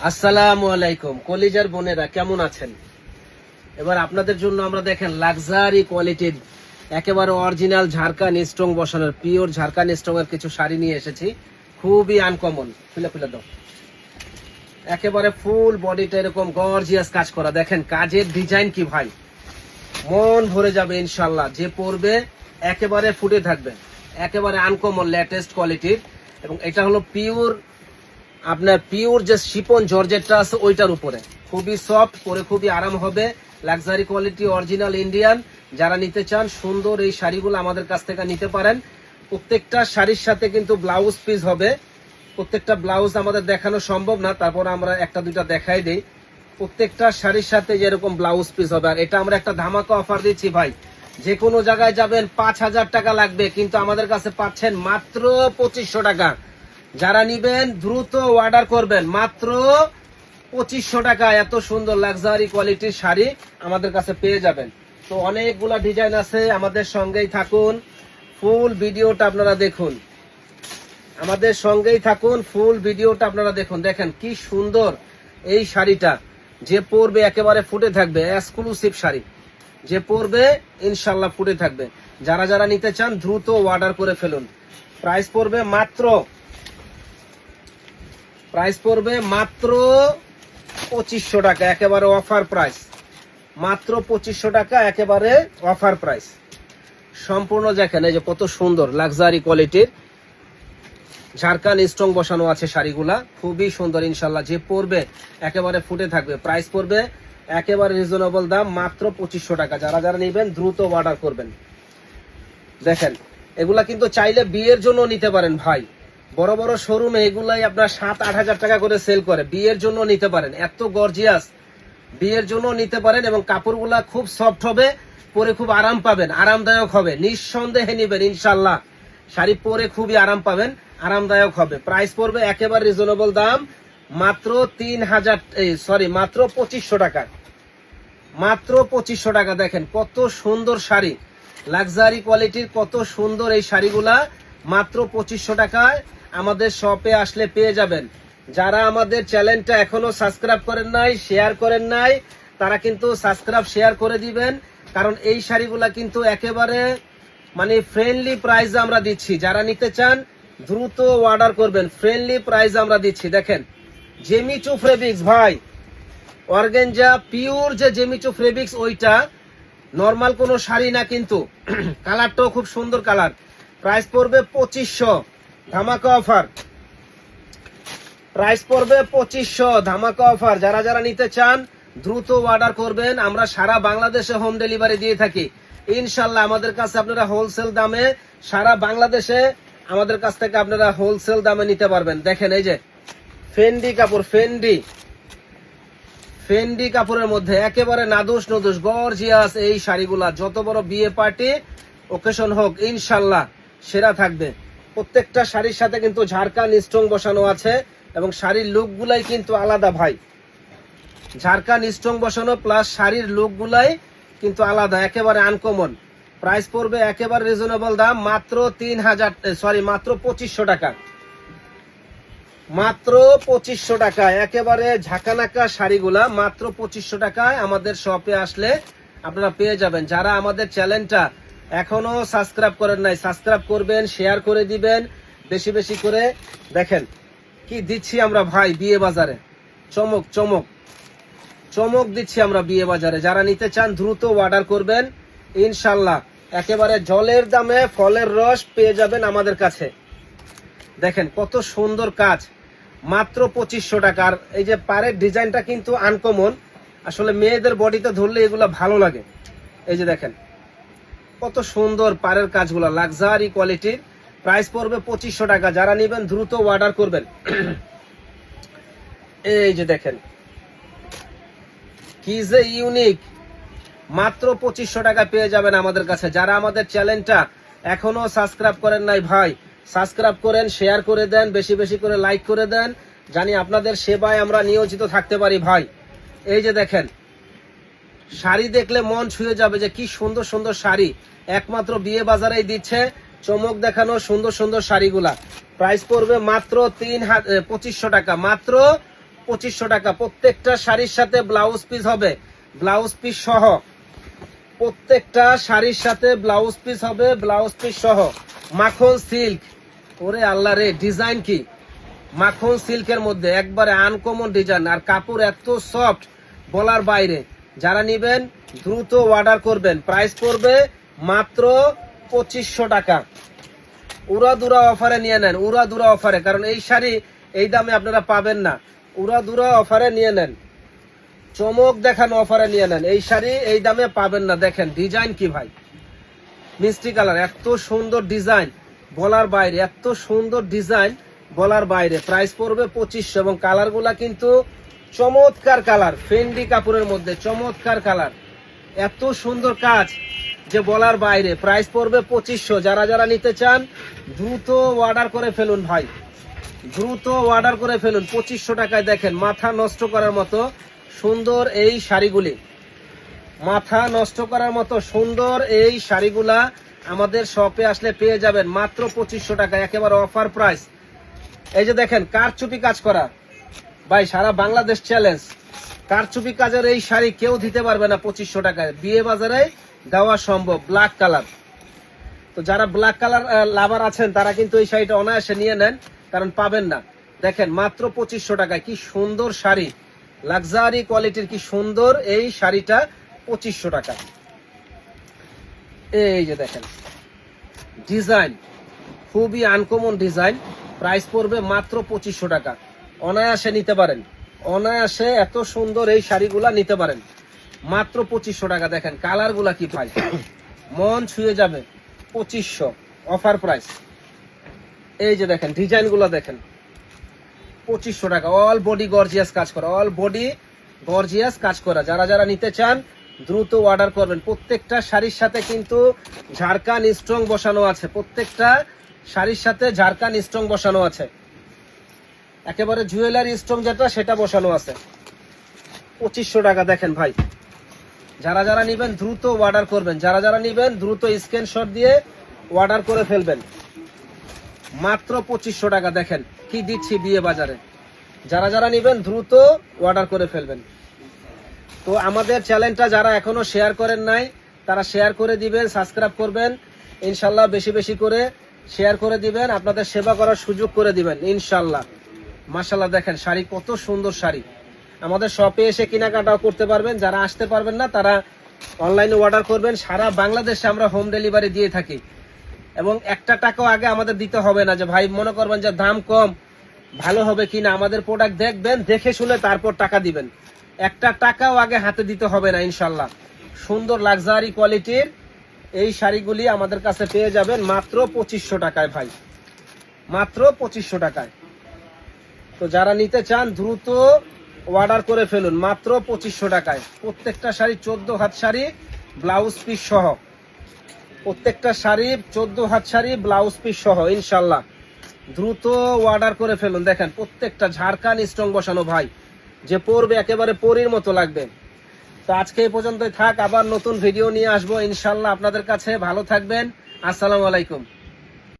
আসসালামু আলাইকুম কলিজার বোনেরা, কেমন আছেন? এবার আপনাদের জন্য আমরা দেখেন লাক্সারি কোয়ালিটির একেবারে অরিজিনাল ঝাড়খান স্ট্রং বসানোর পিওর ঝাড়খান স্ট্রং এর কিছু শাড়ি নিয়ে এসেছি। খুবই আনকমন, খুলে খুলে দাও। একেবারে ফুল বডিটা এরকম গর্জিয়াস কাজ করা, দেখেন কাজের ডিজাইন কি ভাই, মন ভরে যাবে ইনশাল্লাহ। যে পরবে একেবারে ফুটে থাকবে, একেবারে আনকমন লেটেস্ট কোয়ালিটির। এবং এটা হলো পিওর, আপনার পিওর যে শিপন জর্জেটটা আছে ওইটার উপরে, খুবই সফট, পরে খুবই আরাম হবে। Luxury quality original Indian. যারা নিতে চান সুন্দর এই শাড়িগুলো আমাদের কাছ থেকে নিতে পারেন। প্রত্যেকটা শাড়ির সাথে কিন্তু ব্লাউজ পিস হবে। প্রত্যেকটা ব্লাউজ আমাদের দেখানো সম্ভব না, তারপর আমরা একটা দুইটা দেখাই দিই। প্রত্যেকটা শাড়ির সাথে যেরকম ব্লাউজ পিস হবে। আর এটা আমরা একটা ধামাকা অফার দিচ্ছি ভাই, যে কোনো জায়গায় যাবেন 5,000 টাকা লাগবে, কিন্তু আমাদের কাছে পাচ্ছেন মাত্র 2500 টাকা। যারা নিবেন দ্রুত অর্ডার করবেন, মাত্র 2500 টাকা এত সুন্দর লাক্সারি কোয়ালিটির শাড়ি আমাদের কাছে পেয়ে যাবেন। তো অনেকগুলা ডিজাইন আছে, আমাদের সঙ্গেই থাকুন, ফুল ভিডিওটা আপনারা দেখুন। আমাদের সঙ্গেই থাকুন, ফুল ভিডিওটা আপনারা দেখুন। দেখেন কি সুন্দর এই শাড়িটা, যে পরবে একেবারে ফুটে থাকবে। এক্সক্লুসিভ শাড়ি, যে পরবে ইনশাল্লাহ ফুটে থাকবে। যারা যারা নিতে চান দ্রুত অর্ডার করে ফেলুন। প্রাইস পড়বে মাত্র 2500 টাকা, একেবারে অফার প্রাইস। মাত্র 2500 টাকা, একেবারে অফার প্রাইস। সম্পূর্ণ দেখেন এই যে কত সুন্দর লাক্সারি কোয়ালিটির ঝাড়খান স্ট্রং বসানো আছে শাড়িগুলা, খুবই সুন্দর ইনশাল্লাহ। যে পরবে একেবারে ফুটে থাকবে। প্রাইস পড়বে একেবারে রিজনেবল দাম, মাত্র 2500 টাকা। যারা যারা নেবেন দ্রুত অর্ডার করবেন। দেখেন এগুলা কিন্তু চাইলে বিয়ের জন্য নিতে পারেন ভাই। বড় বড় শোরুমে এগুলাই আপনার 7-8 হাজার টাকা করে সেল করে। বিয়ের জন্য নিতে পারেন, এত গর্জিয়াস, বিয়ের জন্য নিতে পারেন। এবং কাপড়গুলা খুব সফট হবে, পরে খুব আরাম পাবেন, আরামদায়ক হবে। নিঃসন্দেহে নিবেন ইনশাল্লাহ, শাড়ি পরে খুবই আরাম পাবেন, আরামদায়ক হবে। প্রাইস পড়বে একেবারে রিজনেবল দাম, মাত্র 2500 টাকা। মাত্র 2500 টাকা। দেখেন কত সুন্দর শাড়ি, লাক্সারি কোয়ালিটির কত সুন্দর এই শাড়িগুলা মাত্র 2500 টাকায় আমাদের শপে আসলে পেয়ে যাবেন। যারা আমাদের চ্যানেলটা এখনো সাবস্ক্রাইব করেন নাই, শেয়ার করেন নাই, তারা কিন্তু সাবস্ক্রাইব শেয়ার করে দিবেন। কারণ এই শাড়িগুলা কিন্তু একেবারে মানে ফ্রেন্ডলি প্রাইস আমরা দিচ্ছি। যারা নিতে চান দ্রুত অর্ডার করবেন, ফ্রেন্ডলি প্রাইস আমরা দিচ্ছি। দেখেন জেমিচু ফেব্রিক্স ভাই, অর্গানজা পিওর যে জেমিচু ফেব্রিক্স, ওইটা নর্মাল কোনো শাড়ি না কিন্তু। কালারটাও খুব সুন্দর কালার। প্রাইস পড়বে 2500, ধামাকা অফার। প্রাইস পড়বে 2500, ধামাকা অফার। যারা যারা নিতে চান দ্রুত অর্ডার করবেন। আমরা সারা বাংলাদেশে হোম ডেলিভারি দিয়ে থাকি ইনশাল্লাহ। আমাদের কাছে আপনারা হোলসেল দামে সারা বাংলাদেশে আমাদের কাছ থেকে আপনারা হোলসেল দামে নিতে পারবেন। দেখেন এই যে ফেন্ডি কাপড়, ফেন্ডি কাপড়ের মধ্যে একেবারে নাদুস নদুস গর্জিয়াস এই শাড়িগুলা, যত বড় বিয়ে পার্টি ওকেশন হোক ইনশাল্লাহ সেরা থাকবে। প্রত্যেকটা শাড়ির সাথে কিন্তু ঝাড়খান স্ট্রং বসানো আছে, এবং শাড়ির লুক গুলাই কিন্তু আলাদা ভাই। ঝাড়খান স্ট্রং বসানো প্লাস শাড়ির লুক গুলাই কিন্তু আলাদা, একেবারে আনকমন। প্রাইস পড়বে একেবারে রিজনেবল দাম, মাত্র 2500 টাকা। মাত্র 2500 টাকা, একেবারে ঝাঁকানাকা শাড়িগুলা মাত্র 2500 টাকায় আমাদের শপে আসলে আপনারা পেয়ে যাবেন। যারা আমাদের চ্যানেলটা এখনো সাবস্ক্রাইব করেন নাই, সাবস্ক্রাইব করবেন, শেয়ার করে দিবেন বেশি বেশি করে। দেখেন কি দিচ্ছি আমরা ভাই বিয়ে বাজারে, চমক চমক চমক দিচ্ছি আমরা বিয়ে বাজারে। যারা নিতে চান দ্রুত অর্ডার করবেন ইনশাল্লাহ। একেবারে জলের দামে ফলের রস পেয়ে যাবেন আমাদের কাছে। দেখেন কত সুন্দর কাজ, মাত্র 2500 টাকা। আর এই যে পাড়ের ডিজাইনটা কিন্তু আনকমন, আসলে মেয়েদের বডিতে ধরলে এগুলা ভালো লাগে। এই যে দেখেন কত সুন্দর পাড়ের কাজগুলা, লাক্সারি কোয়ালিটির। প্রাইস পড়বে 2500 টাকা। যারা নেবেন দ্রুত অর্ডার করবেন। এই যে দেখেন কি যে ইউনিক, মাত্র 2500 টাকা পেয়ে যাবেন আমাদের কাছে। যারা আমাদের চ্যানেলটা এখনো সাবস্ক্রাইব করেন নাই ভাই, সাবস্ক্রাইব করেন, শেয়ার করে দেন, বেশি বেশি করে লাইক করে দেন, জানি আপনাদের সেবায় আমরা নিয়োজিত থাকতে পারি ভাই। এই যে দেখেন শাড়ি দেখলে মন ছুঁয়ে যাবে যে কি সুন্দর সুন্দর শাড়ি একমাত্র বিয়ে বাজারেই দিচ্ছে। চমক দেখানো সুন্দর সুন্দর শাড়িগুলা। প্রাইস পড়বে মাত্র 2500 টাকা, মাত্র 2500 টাকা। প্রত্যেকটা শাড়ির সাথে ব্লাউজ পিস হবে, ব্লাউজ পিস সহ। প্রত্যেকটা শাড়ির সাথে ব্লাউজ পিস হবে, ব্লাউজ পিস সহ। মাখন সিল্ক, ওরে আল্লাহ রে, ডিজাইন কি! মাখন সিল্কের মধ্যে একবারে আনকমন ডিজাইন, আর কাপড় এত সফট বলার বাইরে। যারা নিবেন দ্রুত অর্ডার করবেন। প্রাইস পড়বে মাত্র 2500 টাকা। উড়াদুরা অফারে নিয়ে নেন, উড়াদুরা অফারে, কারণ এই শাড়ি এই দামে আপনারা পাবেন না। উড়াদুরা অফারে নিয়ে নেন, চমক দেখানো অফারে নিয়ে নেন। এই শাড়ি এই দামে পাবেন না। দেখেন ডিজাইন কি ভাই, মিষ্টি কালার, এত সুন্দর ডিজাইন বলার বাইরে, এত সুন্দর ডিজাইন বলার বাইরে। প্রাইস পড়বে 2500 এবং কালার গুলা কিন্তু চমৎকার কালার, ফেন্ডি কাপড়ের মধ্যে চমৎকার কালার, এত সুন্দর কাজ যে বলার বাইরে। প্রাইস পড়বে 2500। যারা যারা নিতে চান দ্রুত অর্ডার করে ফেলুন ভাই, দ্রুত অর্ডার করে ফেলুন। 2500 টাকায় দেখেন মাথা নষ্ট করার মতো সুন্দর এই শাড়িগুলি, মাথা নষ্ট করার মতো সুন্দর এই শাড়িগুলা আমাদের শপে আসলে পেয়ে যাবেন মাত্র 2500 টাকা, একেবারে অফার প্রাইস। এই যে দেখেন কারচুপি কাজ করা ভাই, সারা বাংলাদেশ চ্যালেঞ্জ। কারচুপি কাজের এই শাড়ি কেউ দিতে পারবে না 2500 টাকায়, বিয়ে বাজারে দেওয়া সম্ভব। ব্ল্যাক কালার, তো যারা ব্ল্যাক কালার লাভার আছেন তারা কিন্তু এই শাড়িটা অনায়াসে নিয়ে নেন, কারণ পাবেন না। দেখেন মাত্র 2500 টাকায় কি সুন্দর শাড়ি, লাক্সারি কোয়ালিটির কি সুন্দর এই শাড়িটা 2500 টাকা। এই যে দেখেন ডিজাইন, খুবই আনকমন ডিজাইন। প্রাইস পড়বে মাত্র 2500 টাকা। অনায়াসে নিতে পারেন, অনায়াসে এত সুন্দর এই শাড়িগুলা নিতে পারেন মাত্র 2500 টাকা। দেখেন কালার গুলা কি ভাই, মন ছুঁয়ে যাবে। 2500 অফার প্রাইস। এই যে দেখেন ডিজাইন গুলা দেখেন, 2500 টাকা। অল বডি গর্জিয়াস কাজ করা, অল বডি গর্জিয়াস কাজ করা। যারা যারা নিতে চান দ্রুত অর্ডার করবেন। প্রত্যেকটা শাড়ির সাথে কিন্তু ঝাড়খান স্ট্রং বসানো আছে, প্রত্যেকটা শাড়ির সাথে ঝাড়খান স্ট্রং বসানো আছে, একেবারে জুয়েলারি স্ট্রং যেটা সেটা বসানো আছে। 2500 টাকা। দেখেন ভাই, যারা যারা নিবেন দ্রুত অর্ডার করবেন, যারা যারা নিবেন দ্রুত স্ক্রিনশট দিয়ে অর্ডার করে ফেলবেন মাত্র 2500 টাকা। দেখেন কি দিচ্ছি বিয়ে বাজারে, যারা যারা নিবেন দ্রুত অর্ডার করে ফেলবেন। তো আমাদের চ্যানেলটা যারা এখনো শেয়ার করেন নাই তারা শেয়ার করে দিবেন, সাবস্ক্রাইব করবেন ইনশাল্লাহ, বেশি বেশি করে শেয়ার করে দিবেন, আপনাদের সেবা করার সুযোগ করে দিবেন ইনশাল্লাহ। মাশাআল্লাহ দেখেন শাড়ি, কত সুন্দর শাড়ি। আমাদের শপে এসে কেনাকাটাও করতে পারবেন, যারা আসতে পারবেন না তারা অনলাইনে অর্ডার করবেন। সারা বাংলাদেশে আমরা হোম ডেলিভারি দিয়ে থাকি, এবং একটা টাকাও আগে আমাদের দিতে হবে না। যে ভাই মনে করবেন যে দাম কম, ভালো হবে কিনা, আমাদের প্রোডাক্ট দেখবেন, দেখে শুনে তারপর টাকা দিবেন। একটা টাকাও আগে হাতে দিতে হবে না ইনশাল্লাহ। সুন্দর লাক্সারি কোয়ালিটির এই শাড়িগুলি আমাদের কাছে পেয়ে যাবেন মাত্র 2500 টাকায় ভাই, মাত্র 2500 টাকায়। তো যারা নিতে চান দ্রুত অর্ডার করে ফেলুন মাত্র 2500 টাকায়। প্রত্যেকটা শাড়ি 14 হাত শাড়ি, ব্লাউজ পিস সহ। প্রত্যেকটা শাড়ি 14 হাত শাড়ি, ব্লাউজ পিস সহ ইনশাল্লাহ। দ্রুত অর্ডার করে ফেলুন। দেখেন প্রত্যেকটা ঝাড়খান স্ট্রং বসানো ভাই, যে পরবে একেবারে পরীর মতো লাগবে। তো আজকে এই পর্যন্তই থাক, আবার নতুন ভিডিও নিয়ে আসবো ইনশাল্লাহ আপনাদের কাছে। ভালো থাকবেন, আসসালামু আলাইকুম।